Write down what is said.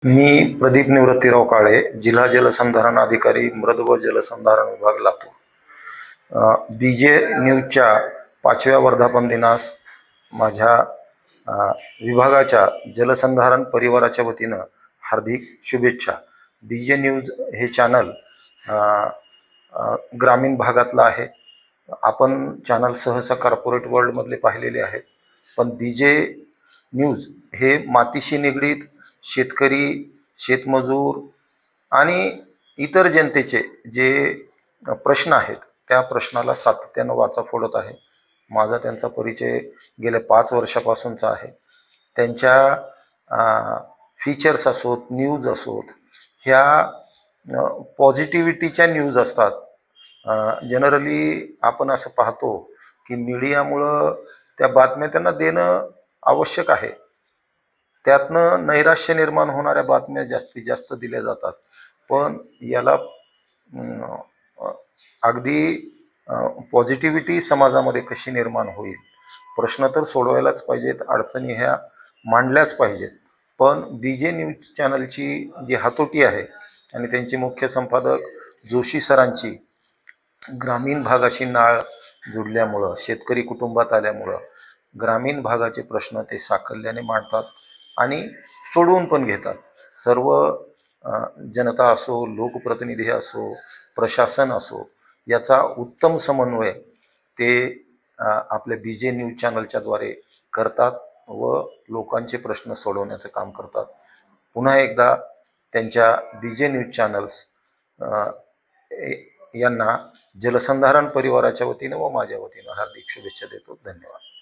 मी प्रदीप निवृत्तीराव काळे, जिल्हा जलसंधारण अधिकारी, मृद व जलसंधारण विभाग, लातूर। बीजे न्यूजच्या 5व्या वर्धापन दिनास माझ्या विभागाच्या जलसंधारण परिवाराच्या वतीनं हार्दिक शुभेच्छा। बीजे न्यूज हे चॅनल ग्रामीण भागातलं आहे। आपण चॅनल सहसा कॉर्पोरेट वर्ल्डमधले पाहिलेले आहेत, पण बीजे न्यूज हे मातीशी निगडीत शेतकरी, शेतमजूर आणि इतर जनतेचे जे प्रश्न आहेत त्या प्रश्नाला सातत्यानं वाचा फोडत आहे। माझा त्यांचा परिचय गेल्या 5 वर्षापासूनचा आहे। त्यांच्या फीचर्स असोत, न्यूज असोत, ह्या पॉझिटिव्हिटीच्या न्यूज असतात। जनरली आपण असं पाहतो की मीडियामुळं त्या बातम्या त्यांना देणं आवश्यक आहे, त्यातनं नैराश्य निर्माण होणाऱ्या बातम्या जास्तीत जास्त दिल्या जातात। पण याला अगदी पॉझिटिव्हिटी समाजामध्ये कशी निर्माण होईल, प्रश्न तर सोडवायलाच पाहिजेत, अडचणी ह्या मांडल्याच पाहिजेत। पण बीजे न्यूज चॅनलची जी हातोटी आहे आणि त्यांचे मुख्य संपादक जोशी सरांची ग्रामीण भागाशी नाळ जुडल्यामुळं, शेतकरी कुटुंबात आल्यामुळं ग्रामीण भागाचे प्रश्न ते साकल्याने मांडतात आणि सोडवून पण घेतात। सर्व जनता असो, लोकप्रतिनिधी असो, प्रशासन असो, याचा उत्तम समन्वय ते आपल्या बीजे न्यूज चॅनलच्या द्वारे करतात व लोकांचे प्रश्न सोडवण्याचं काम करतात। पुन्हा एकदा त्यांच्या बीजे न्यूज चॅनल्स यांना जलसंधारण परिवाराच्या वतीनं व माझ्या वतीनं हार्दिक शुभेच्छा देतो। धन्यवाद।